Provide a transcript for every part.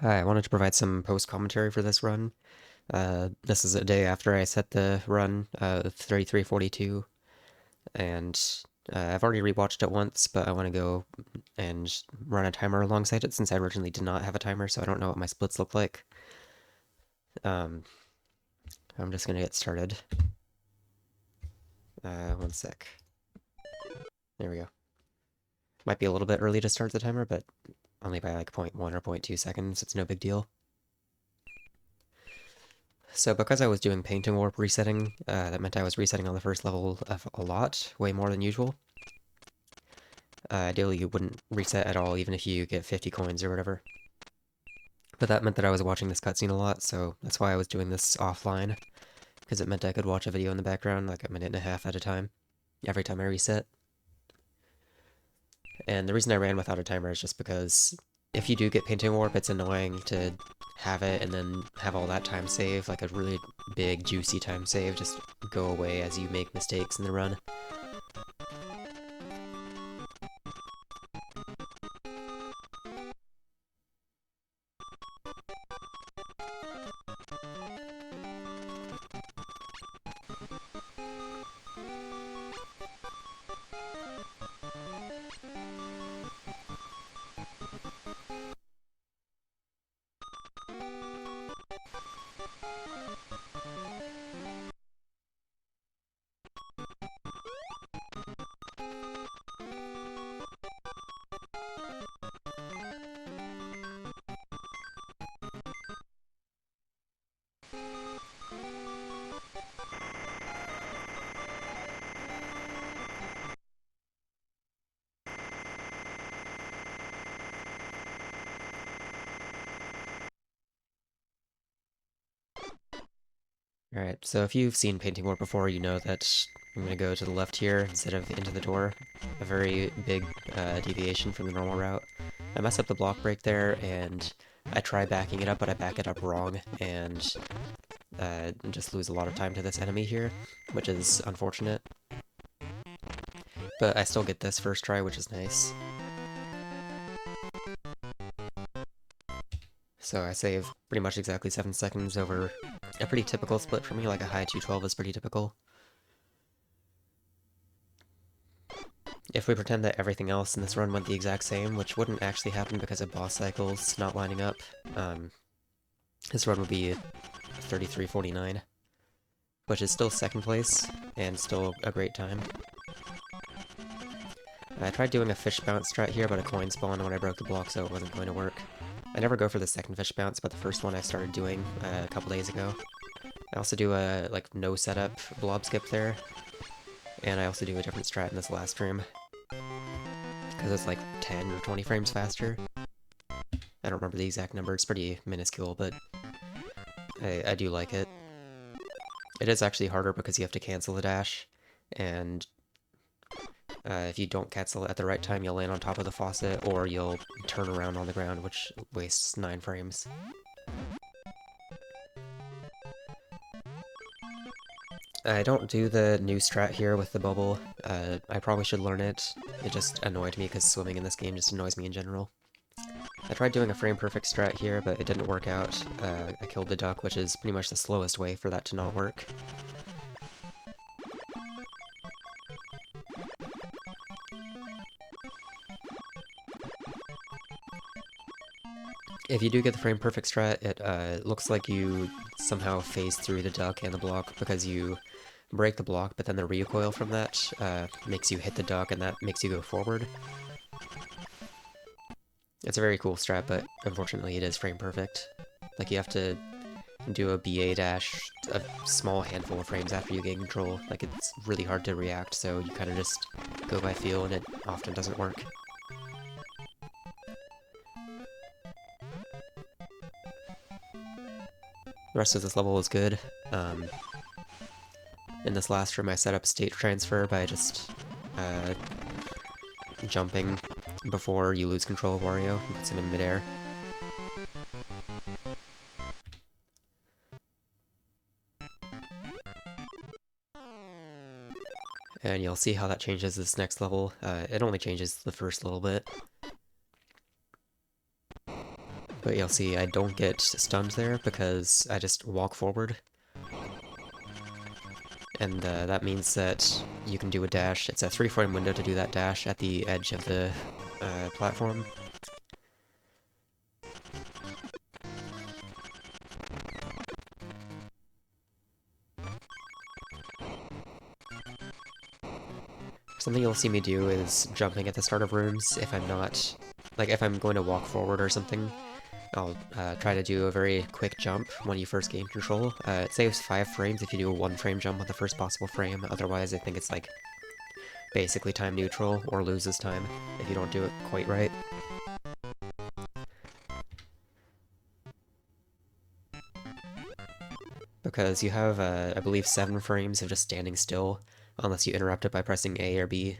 Hi, I wanted to provide some post commentary for this run. This is a day after I set the run, 3342, and I've already rewatched it once, but I want to go and run a timer alongside it since I originally did not have a timer, so I don't know what my splits look like. Um, I'm just gonna get started. One sec. There we go. Might be a little bit early to start the timer, but only by like zero point 0.1 or zero point 0.2 seconds. It's no big deal. So because I was doing painting warp resetting, that meant I was resetting on the first level of a lot, way more than usual. Ideally you wouldn't reset at all, even if you get 50 coins or whatever. But that meant that I was watching this cutscene a lot, so that's why I was doing this offline, because it meant I could watch a video in the background, like a minute and a half at a time, every time I reset. And the reason I ran without a timer is just because if you do get painting warp, it's annoying to have it and then have all that time save, like a really big, juicy time save, just go away as you make mistakes in the run. Alright, so if you've seen painting warp before, you know that I'm going to go to the left here instead of into the door. A very big deviation from the normal route. I mess up the block break there, and I try backing it up, but I back it up wrong, and just lose a lot of time to this enemy here, which is unfortunate. But I still get this first try, which is nice. So I save pretty much exactly 7 seconds over a pretty typical split for me, like a high 212 is pretty typical. If we pretend that everything else in this run went the exact same, which wouldn't actually happen because of boss cycles not lining up, this run would be 3349, which is still second place, and still a great time. I tried doing a fish bounce strat here, but a coin spawned when I broke the block, so it wasn't going to work. I never go for the second fish bounce, but the first one I started doing a couple days ago. I also do a, like, no setup blob skip there, and I also do a different strat in this last stream, because it's like 10 or 20 frames faster. I don't remember the exact number, it's pretty minuscule, but I do like it. It is actually harder because you have to cancel the dash, and if you don't cancel it at the right time, you'll land on top of the faucet, or you'll turn around on the ground, which wastes 9 frames. I don't do the new strat here with the bubble. I probably should learn it. It just annoyed me because swimming in this game just annoys me in general. I tried doing a frame perfect strat here, but it didn't work out. I killed the duck, which is pretty much the slowest way for that to not work. If you do get the frame perfect strat, it looks like you somehow phase through the duck and the block because you break the block, but then the recoil from that makes you hit the duck, and that makes you go forward. It's a very cool strat, but unfortunately it is frame perfect. Like, you have to do a BA dash a small handful of frames after you gain control. Like, it's really hard to react, so you kind of just go by feel, and it often doesn't work. The rest of this level is good. In this last room I set up state transfer by just jumping before you lose control of Wario. It puts him in midair. And you'll see how that changes this next level. It only changes the first little bit. But you'll see I don't get stunned there because I just walk forward. And that means that you can do a dash. It's a 3-frame window to do that dash at the edge of the platform. Something you'll see me do is jumping at the start of rooms if I'm not... Like, if I'm going to walk forward or something, I'll try to do a very quick jump when you first gain control. It saves 5 frames if you do a 1-frame jump on the first possible frame, otherwise I think it's like basically time neutral, or loses time if you don't do it quite right. Because you have, I believe, 7 frames of just standing still, unless you interrupt it by pressing A or B.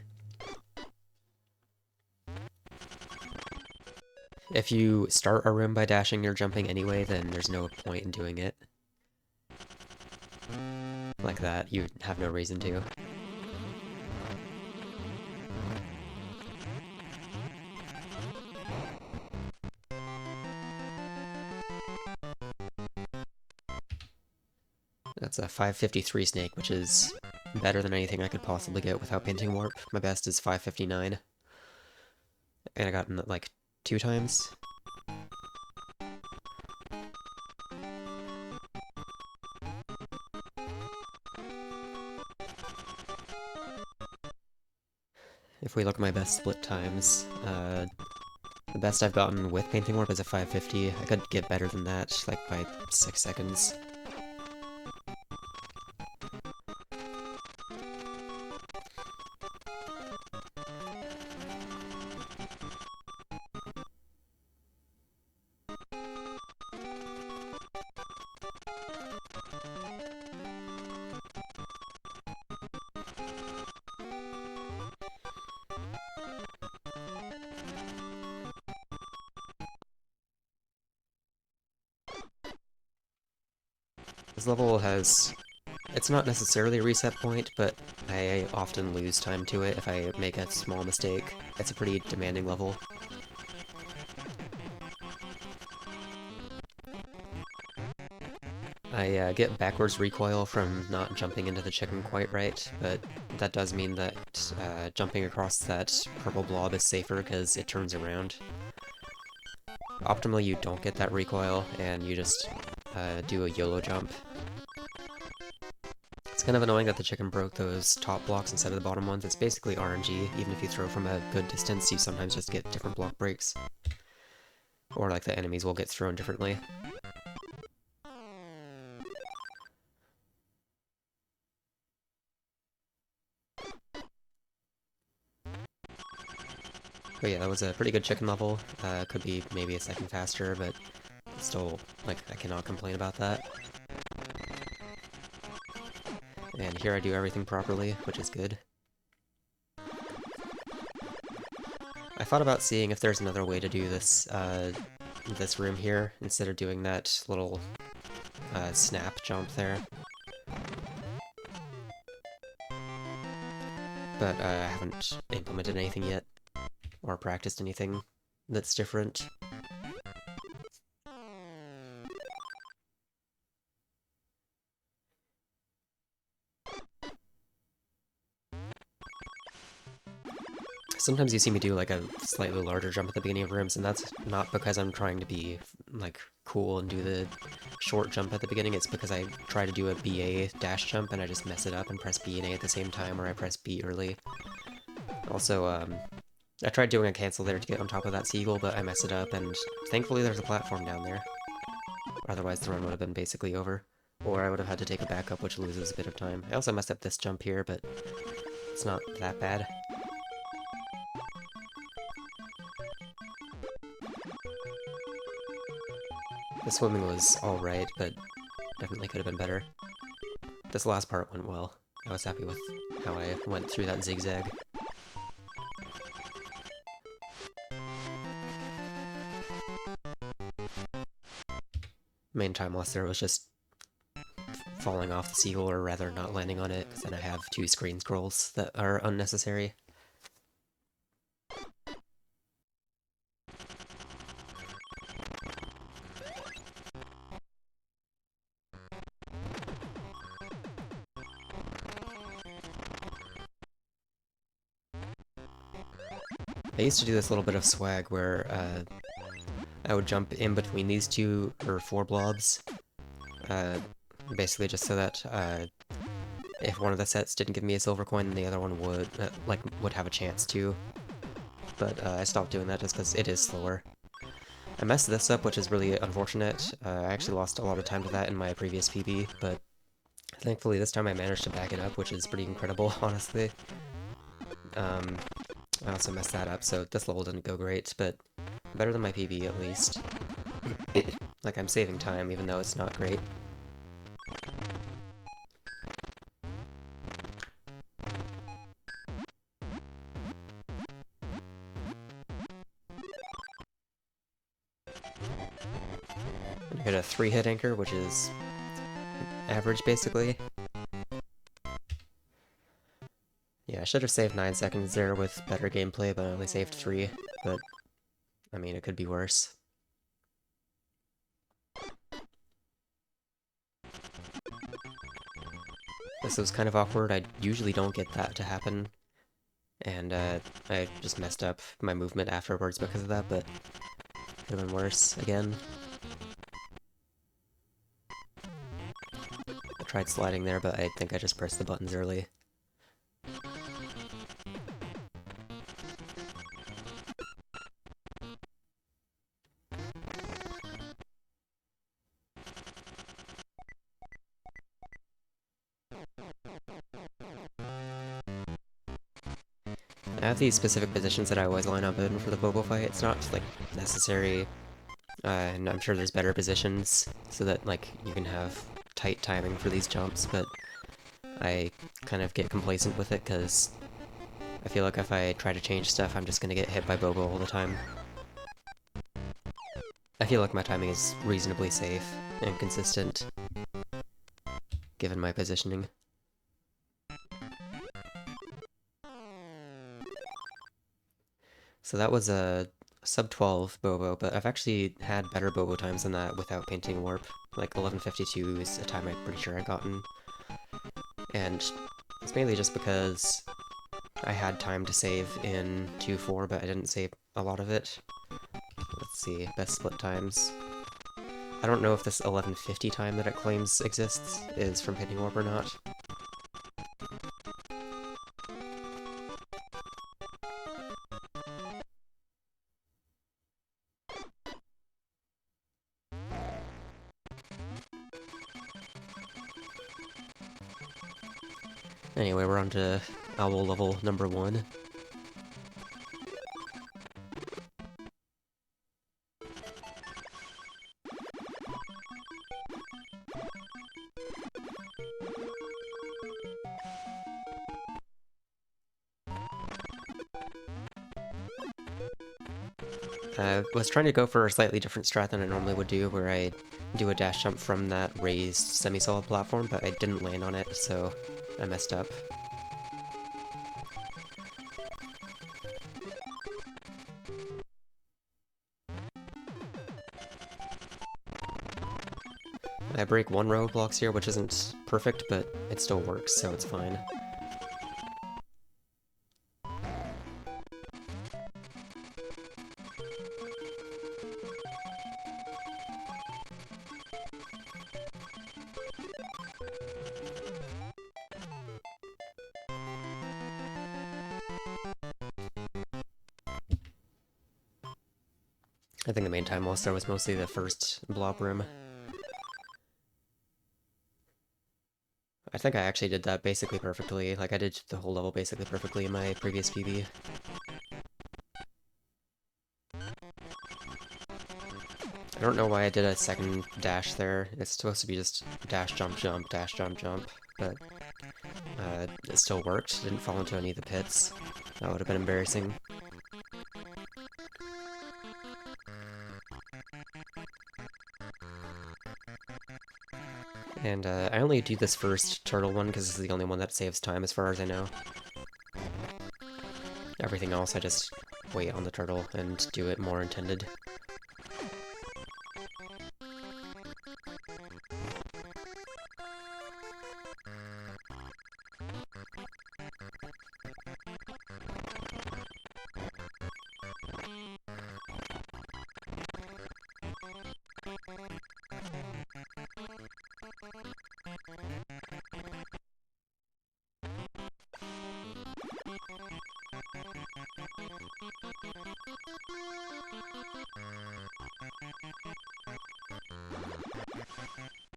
If you start a room by dashing or jumping anyway, then there's no point in doing it. Like that, you have no reason to. That's a 553 snake, which is better than anything I could possibly get without painting warp. My best is 559. And I got it like 2 times. If we look at my best split times, the best I've gotten with painting warp is a 550. I could get better than that, like by 6 seconds. This level has... It's not necessarily a reset point, but I often lose time to it if I make a small mistake. It's a pretty demanding level. I get backwards recoil from not jumping into the chicken quite right, but that does mean that jumping across that purple blob is safer because it turns around. Optimally, you don't get that recoil, and you just do a YOLO jump. It's kind of annoying that the chicken broke those top blocks instead of the bottom ones. It's basically RNG. Even if you throw from a good distance, you sometimes just get different block breaks. Or like the enemies will get thrown differently. But yeah, that was a pretty good chicken level. Could be maybe a second faster, but still, like, I cannot complain about that. And here I do everything properly, which is good. I thought about seeing if there's another way to do this, this room here, instead of doing that little, snap jump there. But, I haven't implemented anything yet, or practiced anything that's different. Sometimes you see me do like a slightly larger jump at the beginning of rooms, and that's not because I'm trying to be like cool and do the short jump at the beginning. It's because I try to do a BA dash jump and I just mess it up and press B and A at the same time, or I press B early. Also, I tried doing a cancel there to get on top of that seagull, but I messed it up, and thankfully there's a platform down there. Otherwise the run would have been basically over. Or I would have had to take a backup, which loses a bit of time. I also messed up this jump here, but it's not that bad. The swimming was alright, but definitely could have been better. This last part went well. I was happy with how I went through that zigzag. Main time loss there was just falling off the seagull, or rather not landing on it, because then I have 2 screen scrolls that are unnecessary. I used to do this little bit of swag where I would jump in between these two or four blobs, uh, basically just so that if one of the sets didn't give me a silver coin, then the other one would would have a chance to. But I stopped doing that just because it is slower. I messed this up, which is really unfortunate. I actually lost a lot of time to that in my previous PB, but thankfully this time I managed to back it up, which is pretty incredible, honestly. I also messed that up, so this level didn't go great, but better than my PB at least. Like, I'm saving time, even though it's not great. And I got a 3-hit anchor, which is average, basically. Yeah, I should have saved 9 seconds there with better gameplay, but I only saved 3, but, I mean, it could be worse. This was kind of awkward. I usually don't get that to happen, and I just messed up my movement afterwards because of that, but could have been worse again. I tried sliding there, but I think I just pressed the buttons early. I have these specific positions that I always line up in for the Bobo fight. It's not, like, necessary, and I'm sure there's better positions so that, like, you can have tight timing for these jumps, but I kind of get complacent with it because I feel like if I try to change stuff, I'm just gonna get hit by Bobo all the time. I feel like my timing is reasonably safe and consistent, given my positioning. So that was a sub-12 Bobo, but I've actually had better Bobo times than that without painting warp. Like 11:52 is a time I'm pretty sure I've gotten. And it's mainly just because I had time to save in 2-4, but I didn't save a lot of it. Let's see, best split times. I don't know if this 11:50 time that it claims exists is from painting warp or not. Anyway, we're on to owl level number 1. I was trying to go for a slightly different strat than I normally would do, where I do a dash jump from that raised semi-solid platform, but I didn't land on it, so I messed up. I break one row of blocks here, which isn't perfect, but it still works, so it's fine. I think the main time loss there was mostly the first blob room. I think I actually did that basically perfectly. Like, I did the whole level basically perfectly in my previous PB. I don't know why I did a second dash there. It's supposed to be just dash, jump, jump, dash, jump, jump, but it still worked. Didn't fall into any of the pits. That would have been embarrassing. And I only do this first turtle one because this is the only one that saves time as far as I know. Everything else I just wait on the turtle and do it more intended.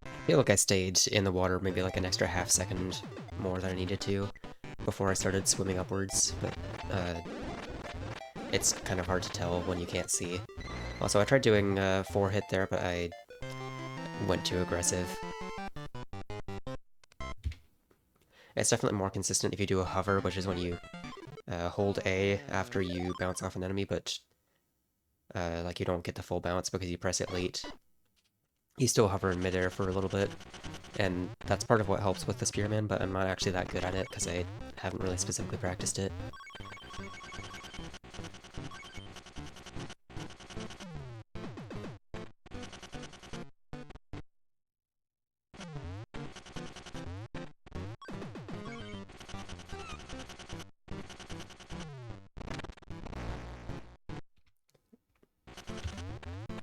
I feel like I stayed in the water maybe like an extra half second more than I needed to before I started swimming upwards, but it's kind of hard to tell when you can't see. Also, I tried doing 4-hit there, but I went too aggressive. It's definitely more consistent if you do a hover, which is when you hold A after you bounce off an enemy, but like you don't get the full bounce because you press it late. You still hover in midair for a little bit, and that's part of what helps with the Spearman, but I'm not actually that good at it because I haven't really specifically practiced it.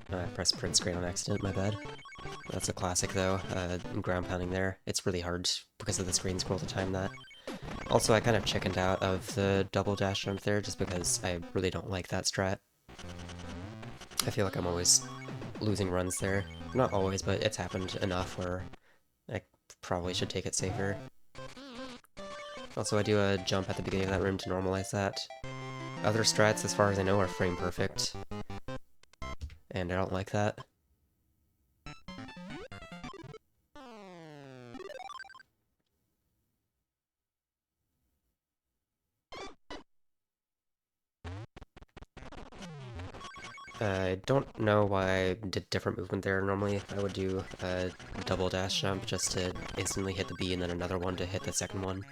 I pressed print screen on accident, my bad. That's a classic though, ground pounding there. It's really hard because of the screen scroll to time that. Also, I kind of chickened out of the double dash jump there just because I really don't like that strat. I feel like I'm always losing runs there. Not always, but it's happened enough where I probably should take it safer. Also, I do a jump at the beginning of that room to normalize that. Other strats, as far as I know, are frame perfect, and I don't like that. I don't know why I did different movement there. Normally I would do a double dash jump just to instantly hit the B and then another one to hit the second one.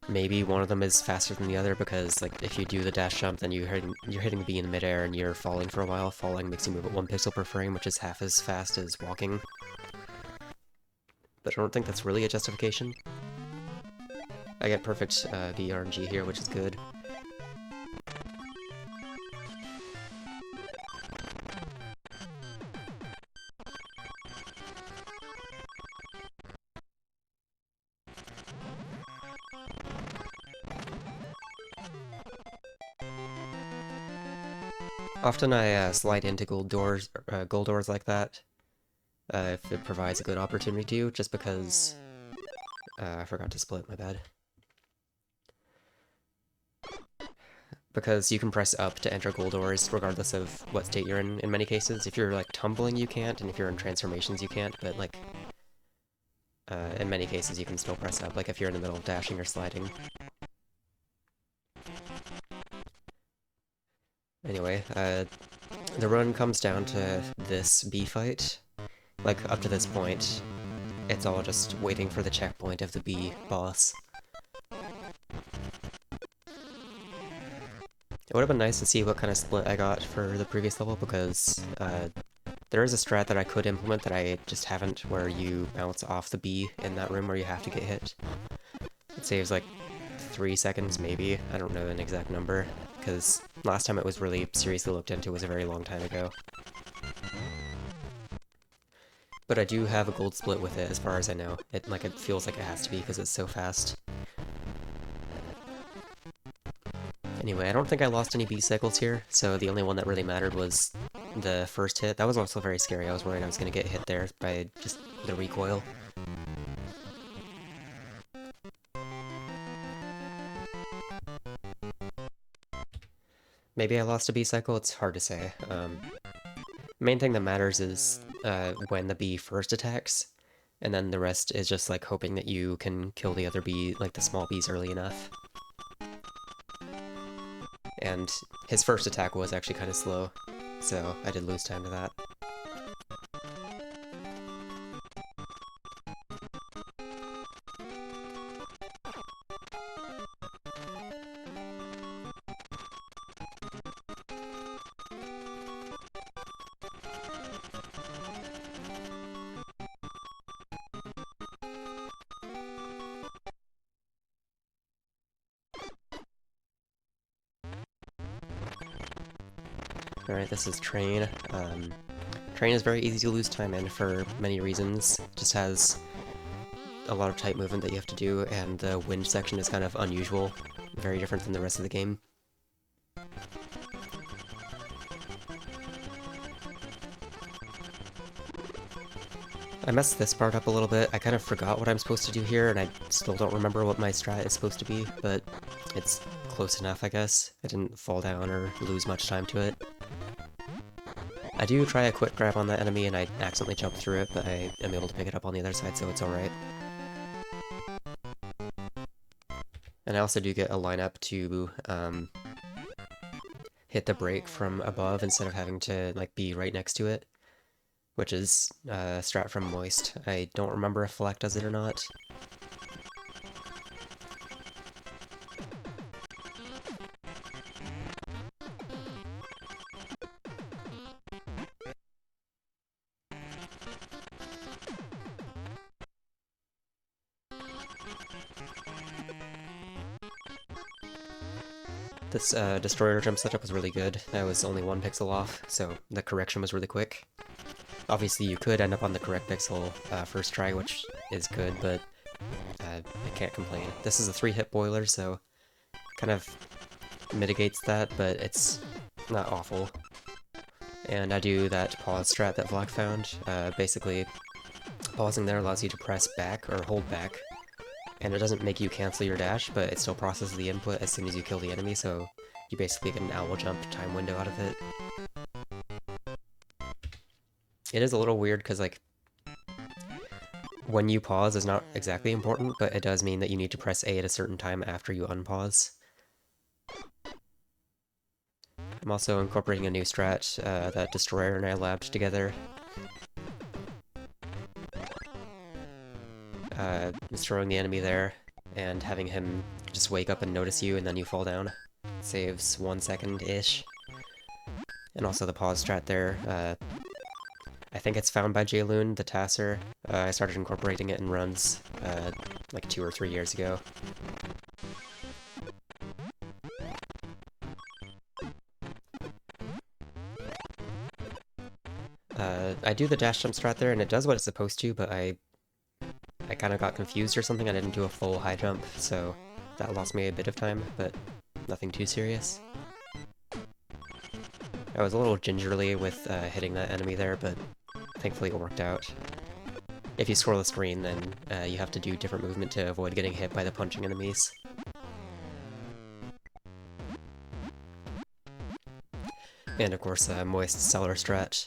Maybe one of them is faster than the other because like if you do the dash jump then you're hitting the B in midair and you're falling for a while. Falling makes you move at 1 pixel per frame, which is half as fast as walking. But I don't think that's really a justification. I get perfect B RNG here, which is good. Often I slide into gold doors like that, if it provides a good opportunity to, just because I forgot to split, my bad. Because you can press up to enter gold doors regardless of what state you're in many cases. If you're like tumbling you can't, and if you're in transformations you can't, but like in many cases you can still press up, like if you're in the middle of dashing or sliding. Anyway, the run comes down to this B fight. Like, up to this point, it's all just waiting for the checkpoint of the B boss. It would have been nice to see what kind of split I got for the previous level, because there is a strat that I could implement that I just haven't, where you bounce off the B in that room where you have to get hit. It saves like 3 seconds, maybe. I don't know an exact number, because last time it was really seriously looked into was a very long time ago. But I do have a gold split with it, as far as I know. It feels like it has to be, because it's so fast. Anyway, I don't think I lost any B cycles here, so the only one that really mattered was the first hit. That was also very scary. I was worried I was going to get hit there by just the recoil. Maybe I lost a B cycle, it's hard to say. Main thing that matters is when the bee first attacks, and then the rest is just like hoping that you can kill the other bee, like the small bees, early enough. And his first attack was actually kind of slow, so I did lose time to that. Alright, this is Train. Train is very easy to lose time in for many reasons. Just has a lot of tight movement that you have to do, and the wind section is kind of unusual. Very different than the rest of the game. I messed this part up a little bit. I kind of forgot what I'm supposed to do here, and I still don't remember what my strat is supposed to be, but it's close enough, I guess. I didn't fall down or lose much time to it. I do try a quick grab on that enemy, and I accidentally jump through it, but I am able to pick it up on the other side, so it's alright. And I also do get a lineup to hit the brake from above instead of having to like be right next to it, which is a strat from Moist. I don't remember if Fleck does it or not. This Destroyer jump setup was really good. I was only 1 pixel off, so the correction was really quick. Obviously you could end up on the correct pixel first try, which is good, but I can't complain. This is a 3-hit boiler, so kind of mitigates that, but it's not awful. And I do that pause strat that Vlad found. Basically, pausing there allows you to press back, or hold back, and it doesn't make you cancel your dash, but it still processes the input as soon as you kill the enemy, so you basically get an owl jump time window out of it. It is a little weird because, like, when you pause is not exactly important, but it does mean that you need to press A at a certain time after you unpause. I'm also incorporating a new strat that Destroyer and I labbed together. Destroying the enemy there, and having him just wake up and notice you, and then you fall down. Saves 1 second-ish. And also the pause strat there. I think it's found by Jaloon, the Tasser. I started incorporating it in runs like 2 or 3 years ago. I do the dash jump strat there, and it does what it's supposed to, but I kind of got confused or something. I didn't do a full high jump, so that lost me a bit of time, but nothing too serious. I was a little gingerly with hitting that enemy there, but thankfully it worked out. If you scroll the screen, then you have to do different movement to avoid getting hit by the punching enemies. And of course, Moist Cellar strat.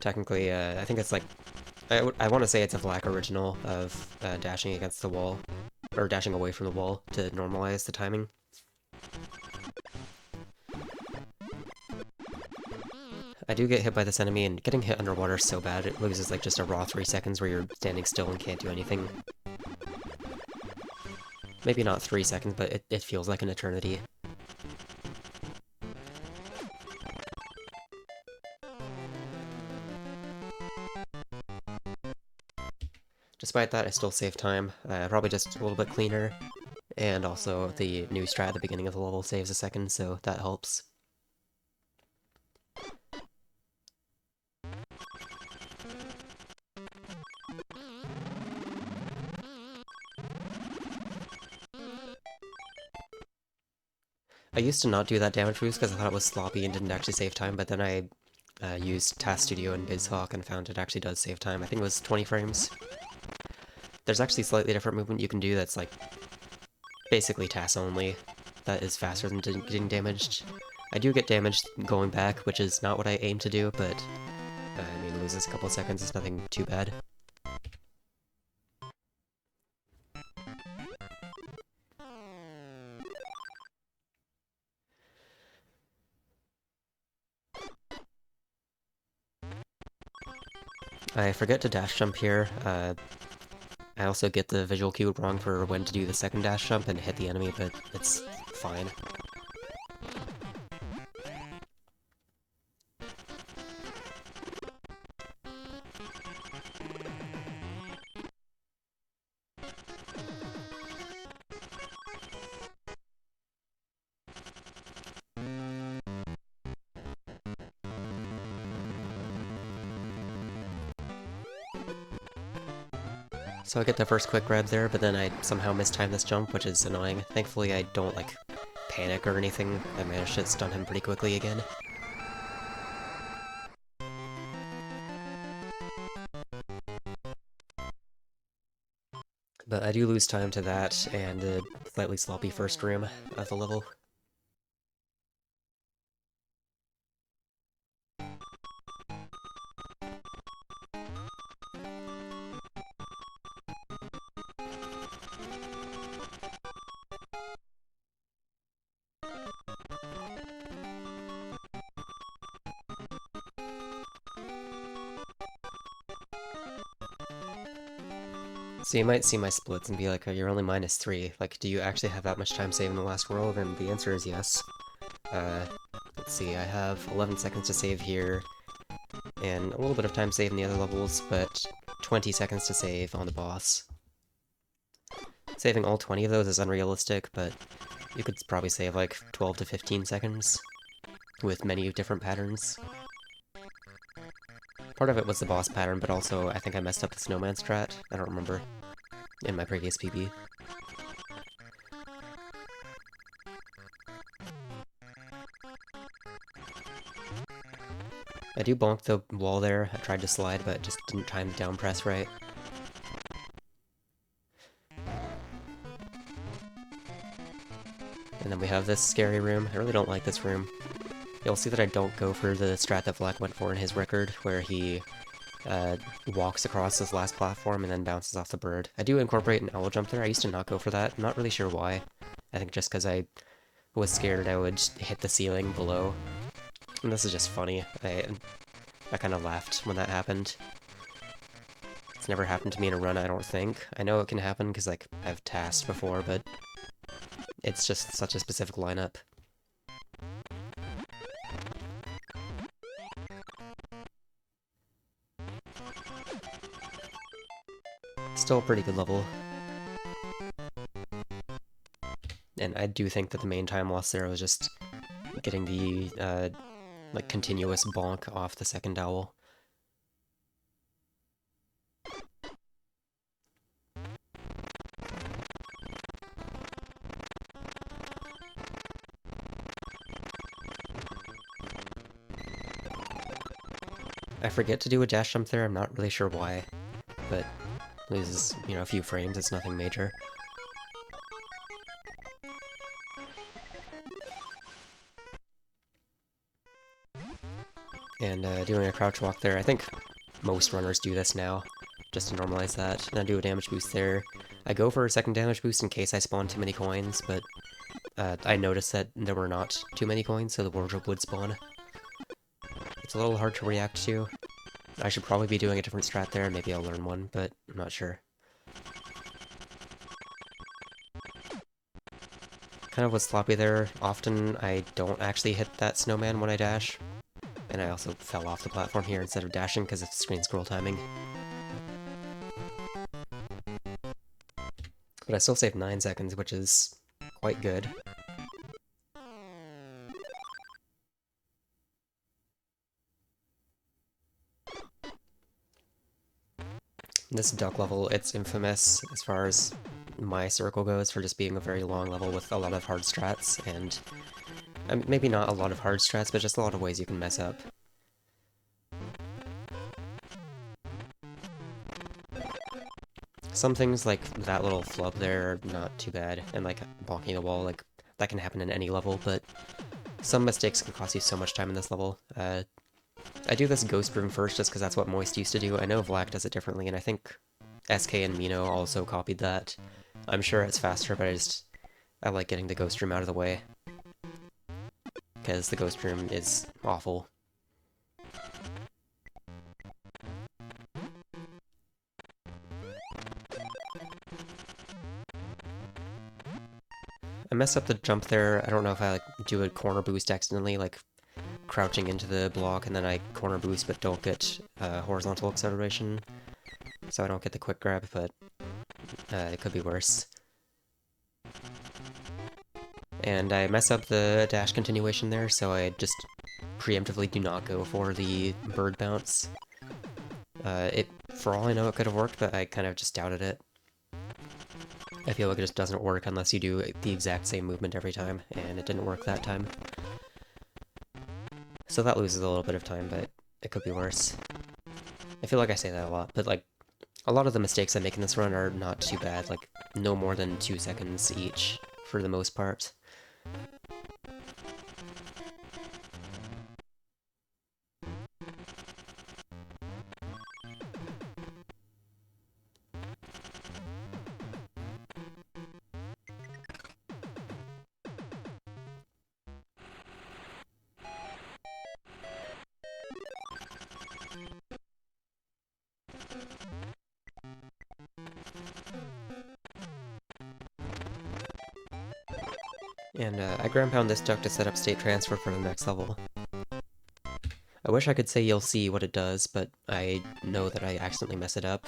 Technically, I think it's like... I want to say it's a Vlak original of dashing against the wall, or dashing away from the wall to normalize the timing. I do get hit by this enemy, and getting hit underwater is so bad, it loses like just a raw 3 seconds where you're standing still and can't do anything. Maybe not 3 seconds, but it feels like an eternity. Despite that, I still save time, probably just a little bit cleaner, and also the new strat at the beginning of the level saves a second, so that helps. I used to not do that damage boost because I thought it was sloppy and didn't actually save time, but then I used Task Studio and BizHawk and found it actually does save time. I think it was 20 frames. There's actually slightly different movement you can do that's like basically TAS only, that is faster than getting damaged. I do get damaged going back, which is not what I aim to do, but I mean, loses a couple seconds is nothing too bad. I forget to dash jump here. I also get the visual cue wrong for when to do the second dash jump and hit the enemy, but it's fine. So I get the first quick grab there, but then I somehow mistime this jump, which is annoying. Thankfully I don't, like, panic or anything. I managed to stun him pretty quickly again. But I do lose time to that and the slightly sloppy first room of the level. So you might see my splits and be like, oh, you're only -3. Like, do you actually have that much time saved in the last world? And the answer is yes. Uh, let's see, I have 11 seconds to save here, and a little bit of time saved in the other levels, but 20 seconds to save on the boss. Saving all 20 of those is unrealistic, but you could probably save like 12 to 15 seconds with many different patterns. Part of it was the boss pattern, but also I think I messed up the snowman strat. I don't remember. In my previous PB. I do bonk the wall there. I tried to slide, but just didn't time the down press right. And then we have this scary room. I really don't like this room. You'll see that I don't go for the strat that Vlad went for in his record, where he walks across this last platform and then bounces off the bird. I do incorporate an owl jump there. I used to not go for that. I'm not really sure why. I think just because I was scared I would hit the ceiling below. And this is just funny. I kind of laughed when that happened. It's never happened to me in a run, I don't think. I know it can happen because, like, I've tasked before, but it's just such a specific lineup. Still a pretty good level. And I do think that the main time loss there was just getting the, like, continuous bonk off the second owl. I forget to do a dash jump there, I'm not really sure why, but loses, you know, a few frames, it's nothing major. And doing a crouch walk there, I think most runners do this now, just to normalize that. And I do a damage boost there. I go for a second damage boost in case I spawn too many coins, but I noticed that there were not too many coins, so the wardrobe would spawn. It's a little hard to react to. I should probably be doing a different strat there, maybe I'll learn one, but I'm not sure. Kind of was sloppy there. Often I don't actually hit that snowman when I dash. And I also fell off the platform here instead of dashing because of screen scroll timing. But I still saved 9 seconds, which is quite good. This duck level, it's infamous as far as my circle goes for just being a very long level with a lot of hard strats, and maybe not a lot of hard strats, but just a lot of ways you can mess up. Some things like that little flub there are not too bad, and like bonking the wall, like that can happen in any level, but some mistakes can cost you so much time in this level. I do this ghost room first just because that's what Moist used to do. I know Vlak does it differently, and I think SK and Mino also copied that. I'm sure it's faster, but I like getting the ghost room out of the way. Because the ghost room is awful. I messed up the jump there. I don't know if I like do a corner boost accidentally, like crouching into the block, and then I corner boost but don't get horizontal acceleration, so I don't get the quick grab, but it could be worse. And I mess up the dash continuation there, so I just preemptively do not go for the bird bounce. For all I know, it could have worked, but I kind of just doubted it. I feel like it just doesn't work unless you do the exact same movement every time, and it didn't work that time. So that loses a little bit of time, but it could be worse. I feel like I say that a lot, but like, A lot of the mistakes I make in this run are not too bad, like no more than 2 seconds each for the most part. And I ground pound this duck to set up state transfer for the next level. I wish I could say you'll see what it does, but I know that I accidentally mess it up.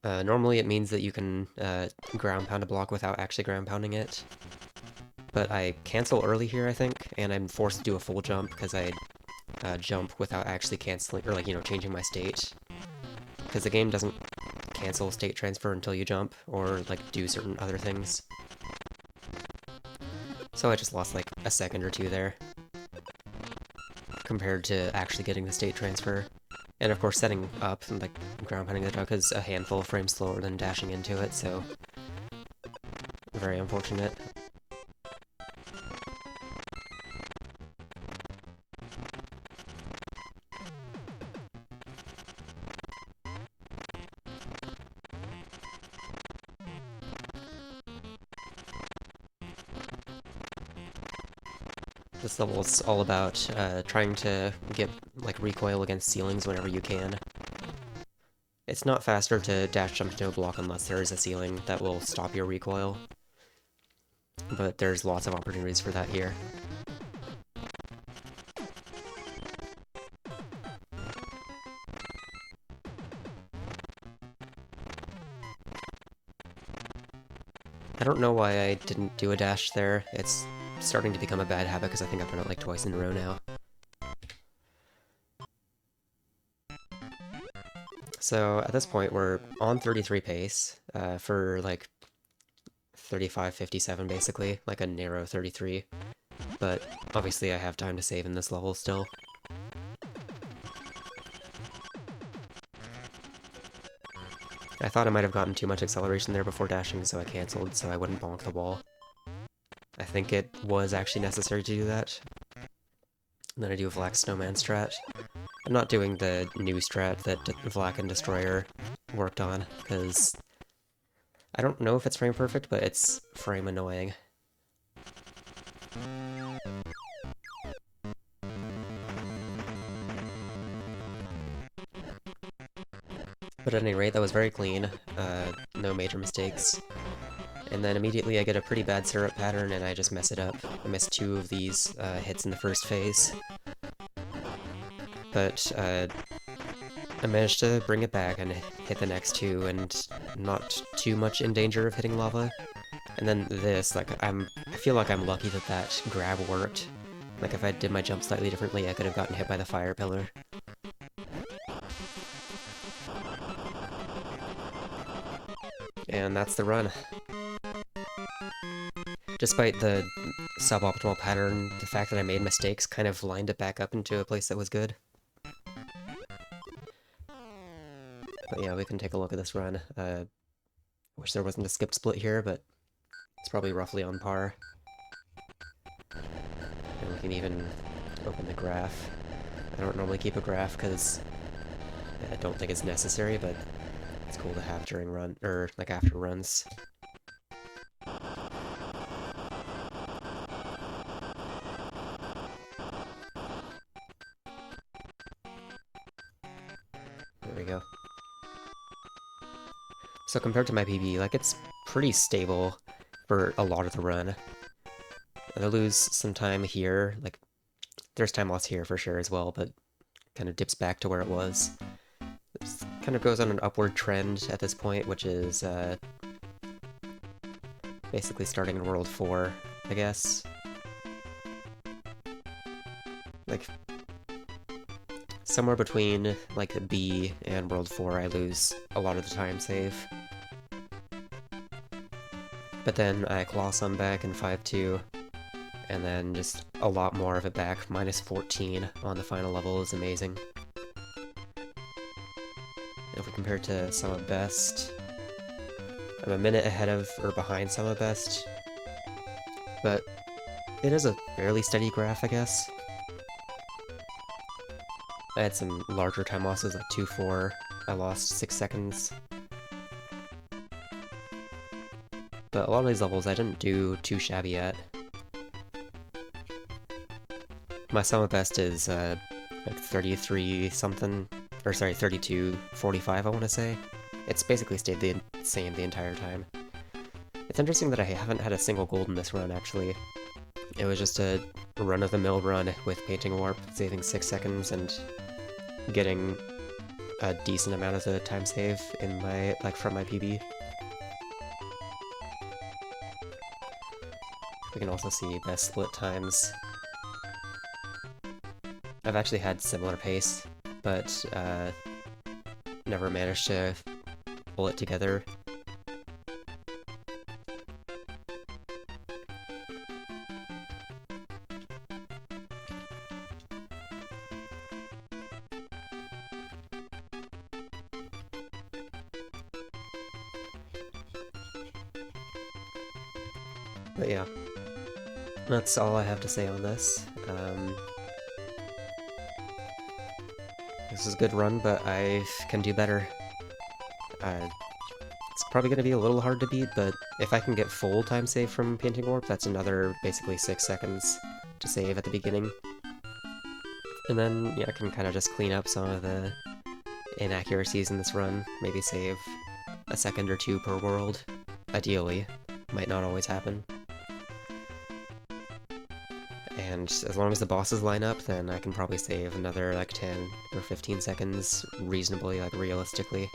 Normally it means that you can ground pound a block without actually ground pounding it. But I cancel early here, I think, and I'm forced to do a full jump because I jump without actually canceling, or like, you know, changing my state. Because the game doesn't cancel state transfer until you jump, or like do certain other things. So I just lost like a second or two there, compared to actually getting the state transfer. And of course setting up, like, ground pounding the duck is a handful of frames slower than dashing into it, so very unfortunate. This level is all about trying to get like recoil against ceilings whenever you can. It's not faster to dash jump into a block unless there is a ceiling that will stop your recoil, but there's lots of opportunities for that here. I don't know why I didn't do a dash there. It's starting to become a bad habit because I think I've done it like twice in a row now. So at this point we're on 33 pace for like 35-57 basically, like a narrow 33. But obviously I have time to save in this level still. I thought I might have gotten too much acceleration there before dashing, so I cancelled so I wouldn't bonk the wall. I think it was actually necessary to do that. And then I do a Vlak Snowman strat. I'm not doing the new strat that Vlak and Destroyer worked on, because I don't know if it's frame perfect, but it's frame annoying. But at any rate, that was very clean, no major mistakes. And then immediately I get a pretty bad syrup pattern and I just mess it up. I missed 2 of these hits in the first phase. But I managed to bring it back and hit the next 2 and not too much in danger of hitting lava. And then this, like, I feel like I'm lucky that that grab worked. Like, if I did my jump slightly differently, I could have gotten hit by the fire pillar. And that's the run. Despite the suboptimal pattern, the fact that I made mistakes kind of lined it back up into a place that was good. But yeah, we can take a look at this run. Wish there wasn't a skip split here, but it's probably roughly on par. And we can even open the graph. I don't normally keep a graph because I don't think it's necessary, but it's cool to have during run, or like after runs. There we go. So compared to my PB, like, it's pretty stable for a lot of the run. I lose some time here, like, there's time loss here for sure as well, but kind of dips back to where it was. It kind of goes on an upward trend at this point, which is basically starting in World 4, I guess. Like, somewhere between, like, B and World 4, I lose a lot of the time save. But then I claw some back in 5-2, and then just a lot more of it back. -14 on the final level is amazing. If we compare to Summer Best, I'm a minute ahead of, or behind Summer Best, but it is a fairly steady graph, I guess. I had some larger time losses, like 2-4. I lost 6 seconds. But a lot of these levels I didn't do too shabby at. My Summer Best is like 33 something, or sorry, 32.45 I want to say. It's basically stayed the same the entire time. It's interesting that I haven't had a single gold in this run, actually. It was just a run-of-the-mill run with Painting Warp, saving 6 seconds, and getting a decent amount of the time save in my, like, from my PB. We can also see best split times. I've actually had similar pace, but never managed to pull it together. But yeah, that's all I have to say on this. This is a good run, but I can do better. It's probably going to be a little hard to beat, but if I can get full time save from Painting Warp, that's another basically 6 seconds to save at the beginning. And then, yeah, I can kind of just clean up some of the inaccuracies in this run, maybe save a second or two per world, ideally. Might not always happen. And as long as the bosses line up, then I can probably save another like 10 or 15 seconds reasonably, like realistically.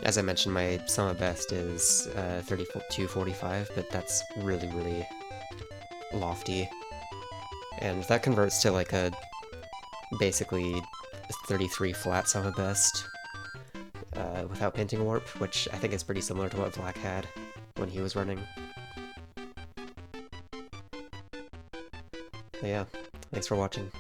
As I mentioned, my Summer Best is 32.45, but that's really, really lofty. And that converts to like a basically 33 flat Summer Best without Painting Warp, which I think is pretty similar to what Black had when he was running. But yeah, thanks for watching.